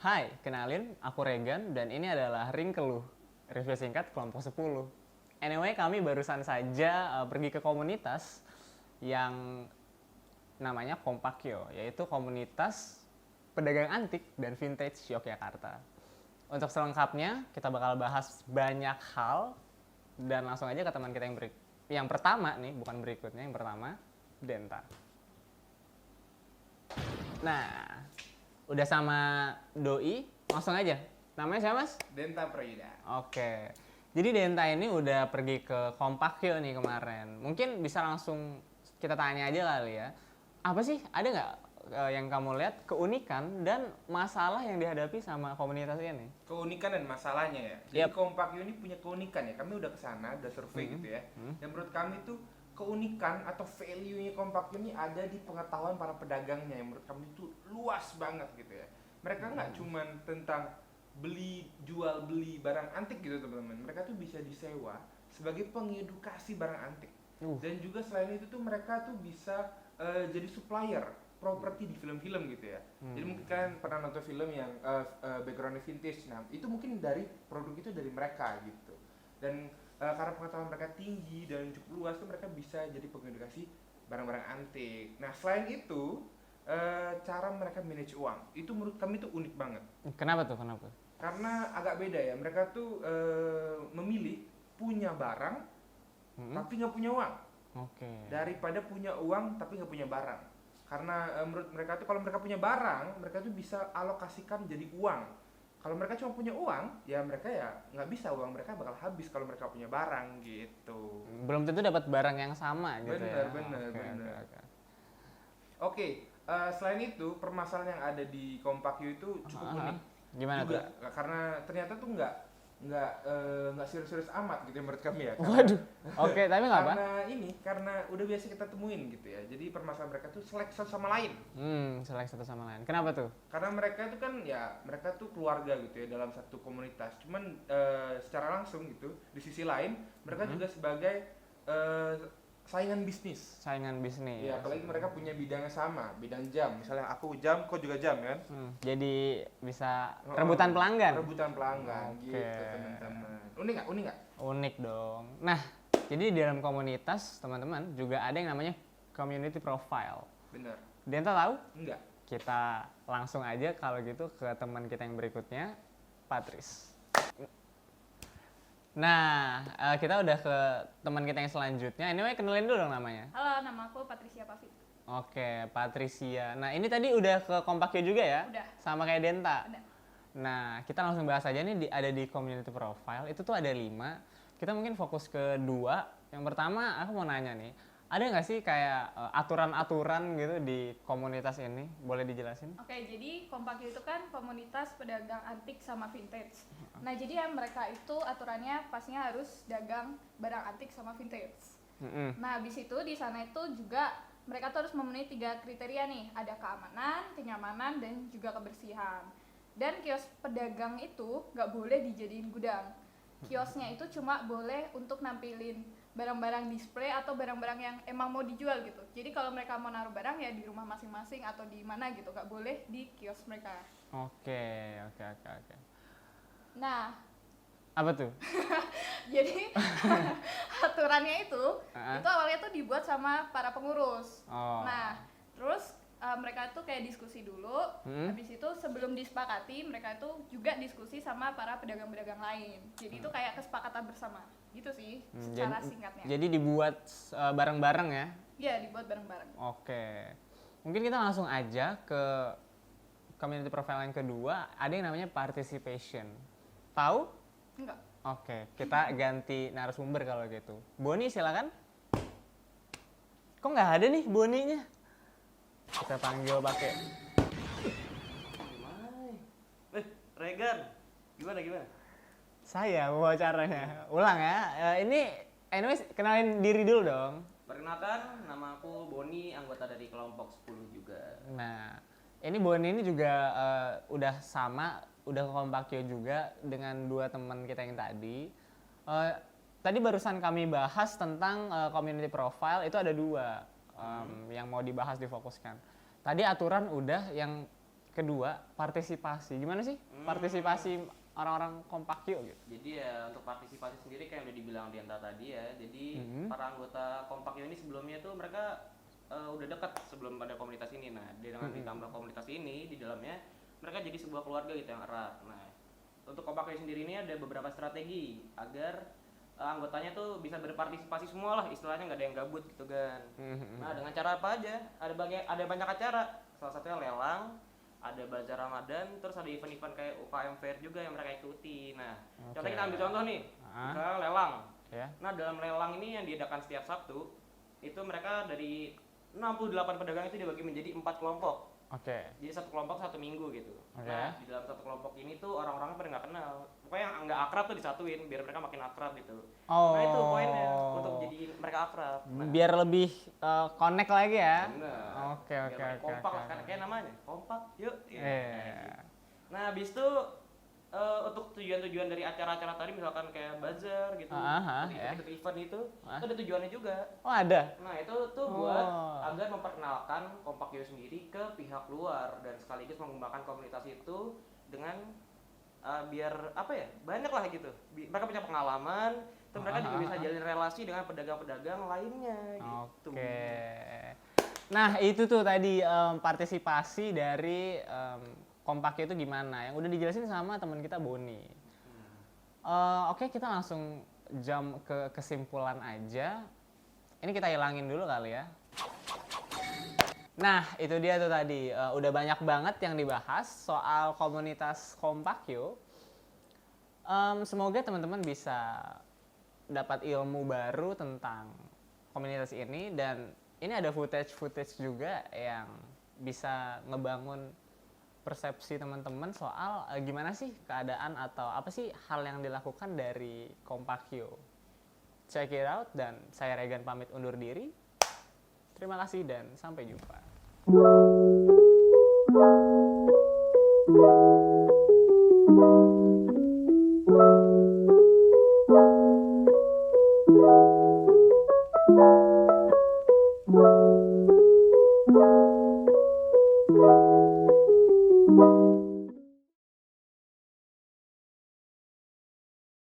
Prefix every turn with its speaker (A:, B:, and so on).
A: Hai, kenalin, aku Regan dan ini adalah Ring Keluh, review singkat kelompok 10. Anyway, kami barusan saja pergi ke komunitas yang namanya Kompakyo, yaitu komunitas pedagang antik dan vintage Yogyakarta. Untuk selengkapnya, kita bakal bahas banyak hal dan langsung aja ke teman kita yang pertama nih, bukan berikutnya, yang pertama, Denta. Nah, udah sama Doi, langsung aja. Namanya siapa, Mas?
B: Denta Prayuda.
A: Oke. Jadi Denta ini udah pergi ke Kompakyo nih kemarin. Mungkin bisa langsung kita tanya aja kali ya. Apa sih, ada nggak yang kamu lihat keunikan dan masalah yang dihadapi sama komunitas ini?
B: Keunikan dan masalahnya ya. Jadi Kompakyo ini punya keunikan ya. Kami udah kesana, udah survei gitu ya. Dan menurut kami tuh keunikan atau value-nya Kompakyo ini ada di pengetahuan para pedagangnya yang menurut kami itu luas banget gitu ya. Mereka nggak cuman tentang jual beli barang antik gitu teman-teman. Mereka tuh bisa disewa sebagai pengedukasi barang antik. Dan juga selain itu tuh mereka tuh bisa jadi supplier properti di film-film gitu ya. Jadi mungkin kalian pernah nonton film yang backgroundnya vintage. Nah itu mungkin dari produk itu dari mereka gitu. Dan karena pengetahuan mereka tinggi dan cukup luas tuh mereka bisa jadi pengedukasi barang-barang antik. Nah selain itu cara mereka manage uang itu menurut kami tuh unik banget.
A: Kenapa tuh? Kenapa?
B: Karena agak beda ya. Mereka tuh memilih punya barang tapi nggak punya uang. Daripada punya uang tapi nggak punya barang. Karena menurut mereka tuh kalau mereka punya barang mereka tuh bisa alokasikan jadi uang. Kalau mereka cuma punya uang, ya mereka ya nggak bisa, uang mereka bakal habis kalau mereka punya barang gitu.
A: Belum tentu dapat barang yang sama gitu ya.
B: Bener. Oke, selain itu permasalahan yang ada di Kompakyo itu cukup unik.
A: Gimana
B: juga,
A: tuh?
B: karena ternyata tuh nggak serius-serius amat gitu ya menurut kami ya.
A: Waduh. Oke, tapi nggak apa?
B: Karena udah biasa kita temuin gitu ya. Jadi permasalahan mereka tuh selek satu sama lain.
A: Selek satu sama lain. Kenapa tuh?
B: Karena mereka tuh kan ya mereka tuh keluarga gitu ya dalam satu komunitas. Cuman secara langsung gitu di sisi lain mereka juga sebagai saingan bisnis. Ya, apalagi mereka punya bidangnya sama, bidang jam. Misalnya aku jam, kau juga jam kan?
A: Jadi bisa rebutan pelanggan.
B: Gitu teman-teman. Unik nggak?
A: Unik dong. Nah, jadi di dalam komunitas teman-teman juga ada yang namanya community profile.
B: Bener.
A: Denta tahu?
B: Enggak.
A: Kita langsung aja kalau gitu ke teman kita yang berikutnya, Patris. Nah, kita udah ke teman kita yang selanjutnya. Anyway, kenalin dulu dong namanya.
C: Halo, nama aku Patricia Pavit.
A: Oke, Patricia. Nah, ini tadi udah ke Kompakyo juga ya?
C: Udah.
A: Sama kayak Denta?
C: Udah.
A: Nah, kita langsung bahas aja nih, ada di community profile. Itu tuh ada 5. Kita mungkin fokus ke 2. Yang pertama, aku mau nanya nih. Ada nggak sih kayak aturan-aturan gitu di komunitas ini? Boleh dijelasin?
C: Oke, jadi Kompakyo itu kan komunitas pedagang antik sama vintage. Nah, jadi yang mereka itu aturannya pastinya harus dagang barang antik sama vintage. Nah, habis itu di sana itu juga mereka tuh harus memenuhi 3 kriteria nih. Ada keamanan, kenyamanan, dan juga kebersihan. Dan kios pedagang itu nggak boleh dijadiin gudang. Kiosnya itu cuma boleh untuk nampilin barang-barang display atau barang-barang yang emang mau dijual gitu. Jadi kalau mereka mau naruh barang ya di rumah masing-masing atau di mana gitu, nggak boleh di kios mereka.
A: Oke.
C: Nah,
A: apa tuh?
C: jadi aturannya itu awalnya tuh dibuat sama para pengurus. Nah, terus mereka tuh kayak diskusi dulu. Habis itu sebelum disepakati, mereka itu juga diskusi sama para pedagang-pedagang lain. Jadi itu kayak kesepakatan bersama. Gitu sih secara singkatnya.
A: Jadi dibuat bareng-bareng ya?
C: Iya, dibuat bareng-bareng.
A: Oke. Mungkin kita langsung aja ke community profile yang kedua. Ada yang namanya participation. Tahu?
C: Enggak.
A: Oke, kita ganti narasumber kalau gitu. Boni silakan. Kok nggak ada nih Boninya? Kita panggil pakai.
D: Regan, gimana?
A: Saya wawancaranya. Ulang ya. Ini anyways kenalin diri dulu dong.
D: Perkenalkan, nama aku Boni, anggota dari kelompok 10 juga.
A: Nah, ini Boni ini juga udah ke Kompakyo juga dengan 2 teman kita yang tadi. Tadi barusan kami bahas tentang community profile, itu ada 2 yang mau dibahas, difokuskan. Tadi aturan udah yang kedua, partisipasi. Gimana sih partisipasi orang-orang kompak yuk gitu?
D: Jadi ya untuk partisipasi sendiri kayak udah dibilang Dianta tadi ya. Jadi para anggota kompak ini sebelumnya tuh mereka udah dekat sebelum pada komunitas ini. Nah, dengan ditambah komunitas ini di dalamnya mereka jadi sebuah keluarga gitu yang erat. Nah, untuk kompak sendiri ini ada beberapa strategi agar anggotanya tuh bisa berpartisipasi semua lah, istilahnya nggak ada yang gabut gitu kan. Nah, dengan cara apa aja? Ada banyak acara. Salah satunya lelang, ada bazar Ramadan, terus ada event-event kayak UKM Fair juga yang mereka ikuti. Nah, contohnya kita ambil contoh nih, misalnya lelang. Nah, dalam lelang ini yang diadakan setiap Sabtu, itu mereka dari 68 pedagang itu dibagi menjadi 4 kelompok. Jadi satu kelompok satu minggu gitu. Nah, di dalam satu kelompok ini tuh orang-orangnya pada nggak kenal. Pokoknya yang nggak akrab tuh disatuin biar mereka makin akrab gitu. Nah, itu poinnya untuk jadi mereka akrab. Nah,
A: Biar lebih connect lagi ya.
D: bener.
A: Oke.
D: Kompak lah, kan kayak namanya. Kompak, yuk.
A: Iya.
D: Nah, habis itu untuk tujuan-tujuan dari acara-acara tadi misalkan kayak bazar gitu, ikut event itu ada tujuannya juga.
A: Oh, ada.
D: Nah, itu tuh buat agar memperkenalkan Kompak Yo sendiri ke pihak luar dan sekaligus mengembangkan komunitas itu dengan biar apa ya, banyak lah gitu. Mereka punya pengalaman, terus mereka juga bisa jalin relasi dengan pedagang-pedagang lainnya gitu.
A: Nah, itu tuh tadi partisipasi dari Kompaknya itu gimana? Yang udah dijelasin sama teman kita Boni. Oke, kita langsung jump ke kesimpulan aja. Ini kita hilangin dulu kali ya. Nah, itu dia tuh tadi. Udah banyak banget yang dibahas soal komunitas Kompakyo. Semoga teman-teman bisa dapat ilmu baru tentang komunitas ini. Dan ini ada footage juga yang bisa ngebangun persepsi teman-teman soal gimana sih keadaan atau apa sih hal yang dilakukan dari Kompakyo. Check it out, dan saya Regan pamit undur diri. Terima kasih dan sampai jumpa.